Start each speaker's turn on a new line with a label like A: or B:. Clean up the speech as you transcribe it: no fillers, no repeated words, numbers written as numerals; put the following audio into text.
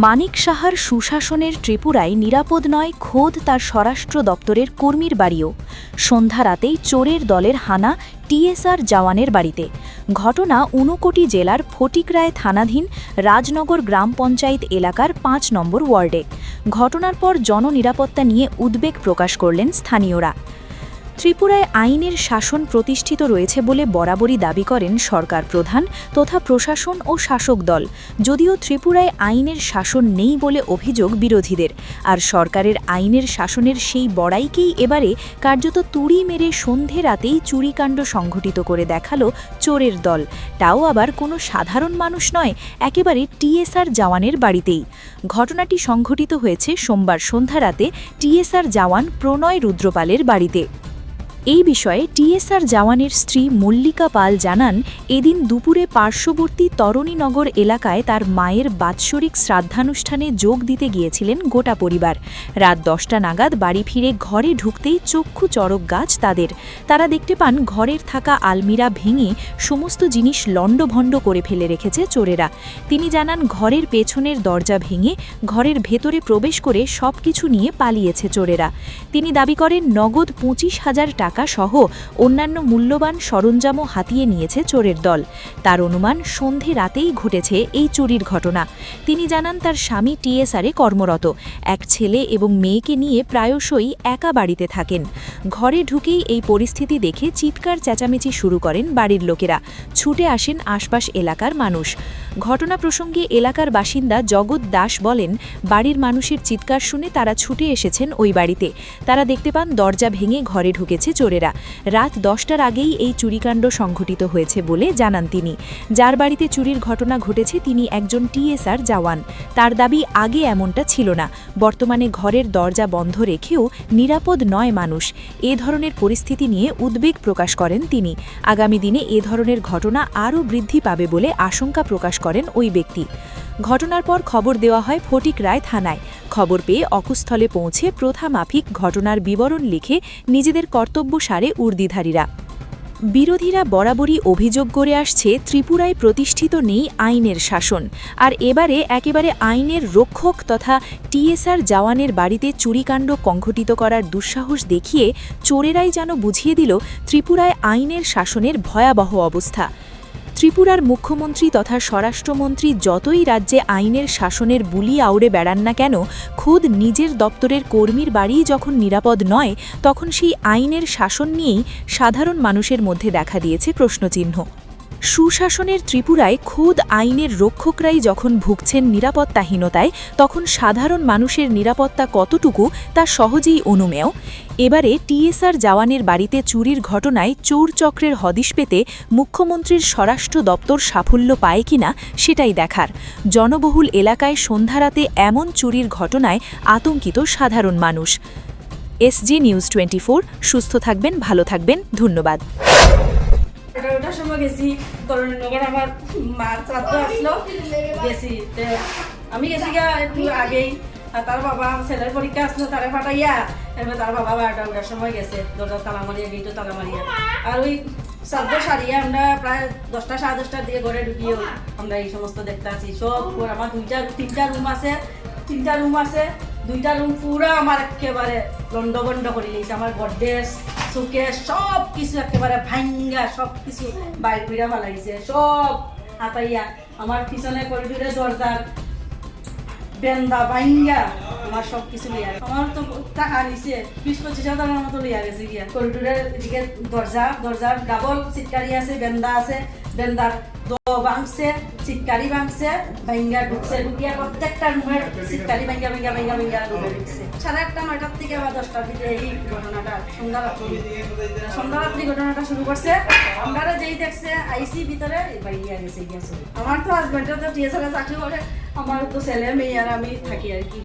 A: মানিক সাহার সুশাসনের ত্রিপুরায় নিরাপদ নয় খোদ তার স্বরাষ্ট্র দপ্তরের কর্মীর বাড়িও। সন্ধ্যা রাতেই চোরের দলের হানা টিএসআর জওয়ানের বাড়িতে। ঘটনা ঊনকোটি জেলার ফটিকরায় থানাধীন রাজনগর গ্রাম পঞ্চায়েত এলাকার ৫ নম্বর ওয়ার্ডে। ঘটনার পর জননিরাপত্তা নিয়ে উদ্বেগ প্রকাশ করলেন স্থানীয়রা। ত্রিপুরায় আইনের শাসন প্রতিষ্ঠিত রয়েছে বলে বরাবরই দাবি করেন সরকার প্রধান তথা প্রশাসন ও শাসক দল। যদিও ত্রিপুরায় আইনের শাসন নেই বলে অভিযোগ বিরোধীদের, আর সরকারের আইনের শাসনের সেই বড়াইকেই এবারে কার্যত তুড়ি মেরে সন্ধে রাতেই চুরিকাণ্ড সংঘটিত করে দেখালো চোরের দল। তাও আবার কোনো সাধারণ মানুষ নয়, একেবারে টিএসআর জওয়ানের বাড়িতেই। ঘটনাটি সংঘটিত হয়েছে সোমবার সন্ধ্যা রাতে টিএসআর জওয়ান প্রণয় রুদ্রপালের বাড়িতে। এই বিষয়ে টিএসআর জওয়ানের স্ত্রী মল্লিকা পাল জানান, এদিন দুপুরে পার্শ্ববর্তী তরণীনগর এলাকায় তার মায়ের বাৎসরিক শ্রাদ্ধানুষ্ঠানে যোগ দিতে গিয়েছিলেন গোটা পরিবার। রাত ১০টা নাগাদ বাড়ি ফিরে ঘরে ঢুকতেই চক্ষু চড়ক গাছ তাদের। তারা দেখতে পান ঘরের থাকা আলমিরা ভেঙে সমস্ত জিনিস লণ্ডভণ্ড করে ফেলে রেখেছে চোরেরা। তিনি জানান, ঘরের পেছনের দরজা ভেঙে ঘরের ভেতরে প্রবেশ করে সব কিছু নিয়ে পালিয়েছে চোরেরা। তিনি দাবি করেন, নগদ ২৫,০০০ টাকা সহ অন্যান্য মূল্যবান সরঞ্জামও হাতিয়ে নিয়েছে চোরের দল। তার অনুমান সন্ধে রাতেই ঘটেছে এই চুরির ঘটনা। তিনি জানান, তার স্বামী টিএসআরে কর্মরত, এক ছেলে এবং মেয়েকে নিয়ে প্রায়শই একা বাড়িতে থাকেন। ঘরে ঢুকেই এই পরিস্থিতি দেখে চিৎকার চেঁচামেচি শুরু করেন বাড়ির লোকেরা। ছুটে আসেন আশপাশ এলাকার মানুষ। ঘটনা প্রসঙ্গে এলাকার বাসিন্দা জগৎ দাস বলেন, বাড়ির মানুষের চিৎকার শুনে তারা ছুটে এসেছেন ওই বাড়িতে। তারা দেখতে পান দরজা ভেঙে ঘরে ঢুকেছে চোরেরা। রাত ১০টার আগেই এই চুরিকাণ্ড সংঘটিত হয়েছে বলে জানান তিনি। যার বাড়িতে চুরির ঘটনা ঘটেছে তিনি একজন টিএসআর জওয়ান। তার দাবি, আগে এমনটা ছিল না। বর্তমানে ঘরের দরজা বন্ধ রেখেও নিরাপদ নয় মানুষ। এ ধরনের পরিস্থিতি নিয়ে উদ্বেগ প্রকাশ করেন তিনি। আগামী দিনে এ ধরনের ঘটনা আরও বৃদ্ধি পাবে বলে আশঙ্কা প্রকাশ করেন ওই ব্যক্তি। ঘটনার পর খবর দেওয়া হয় ফটিকরায় থানায়। খবর পেয়ে অকুস্থলে পৌঁছে প্রথা মাফিক ঘটনার বিবরণ লিখে নিজেদের কর্তব্য সারে উর্দিধারীরা। বিরোধীরা বরাবরই অভিযোগ করে আসছে, ত্রিপুরায় প্রতিষ্ঠিত নেই আইনের শাসন, আর এবারে একেবারে আইনের রক্ষক তথা টিএসআর জওয়ানের বাড়িতে চুরিকাণ্ড সংঘটিত করার দুঃসাহস দেখিয়ে চোরেরাই যেন বুঝিয়ে দিল ত্রিপুরায় আইনের শাসনের ভয়াবহ অবস্থা। ত্রিপুরার মুখ্যমন্ত্রী তথা স্বরাষ্ট্রমন্ত্রী যতই রাজ্যে আইনের শাসনের বুলি আউড়ে বেড়ান না কেন, খুদ নিজের দপ্তরের কর্মীর বাড়ি যখন নিরাপদ নয়, তখন সেই আইনের শাসন নিয়েই সাধারণ মানুষের মধ্যে দেখা দিয়েছে প্রশ্নচিহ্ন। সুশাসনের ত্রিপুরায় খোদ আইনের রক্ষকরাই যখন ভুগছেন নিরাপত্তাহীনতায়, তখন সাধারণ মানুষের নিরাপত্তা কতটুকু তা সহজেই অনুমেয়। এবারে টিএসআর জওয়ানের বাড়িতে চুরির ঘটনায় চোর চক্রের হদিশ পেতে মুখ্যমন্ত্রীর স্বরাষ্ট্র দপ্তর সাফল্য পায় কিনা সেটাই দেখার। জনবহুল এলাকায় সন্ধ্যারাতে এমন চুরির ঘটনায় আতঙ্কিত সাধারণ মানুষ। এসজি নিউজ 24, সুস্থ থাকবেন, ভালো থাকবেন, ধন্যবাদ।
B: ওটার সময় গেছি তরুণনগর, আমার মার শ্রাদ্ধ আসলো, গেছি। আমি গেছি একটু আগেই, তার বাবা ছেলের পরীক্ষা আসলো, তারা পাঠাইয়া এবার তার বাবা 12টার সময় গেছে, দরজা তালা মারিয়া, গেটও তালা মারিয়া। আর ওই শ্রাদ্ধ সারিয়া আমরা প্রায় 10টা সাড়ে 10টার দিকে ঘরে ঢুকিয়েও আমরা এই সমস্ত দেখতে আছি। সব আমার তিনটা রুম আছে, দুইটা রুম পুরো আমার একেবারে লন্ডভন্ড করে দিয়েছে। আমার গডরেজ, শোকেস সব কিছু একেবারে ভাঙ্গা, সব কিছু বাইর করে ফেলাইছে, সব হাতাইয়া। আমার পিছনে করিডোরে দরজার বেন্দা ভাঙ্গা, আমার সব কিছু লিয়া। আমার তো টাকা নিছে 20-25 হাজার মতো লিয়া গেছে গিয়া। করিডোরের এদিকে দরজার ডাবল চিৎকারি আছে, বেন্দা আছে, বেন্দার ভাঙছে, চিৎকারি ভাঙছে, ভাঙ্গা ঢুকছে, ঢুকিয়া প্রত্যেকটা রুমের চিৎকারি ভাঙ্গা রুমে ঢুকছে। 9:30 থেকে বা 10টার দিকে এই ঘটনাটা সন্ধ্যারাত্রি ঘটনাটা শুরু করছে। আমরা যেই দেখছে আইসি ভিতরে বাইরিয়া গেছে। আমার তো হাজবেন্ডের তো টিএসআর চাকরি করে, আমার তো ছেলে মেয়ে আর আমি থাকি আর কি।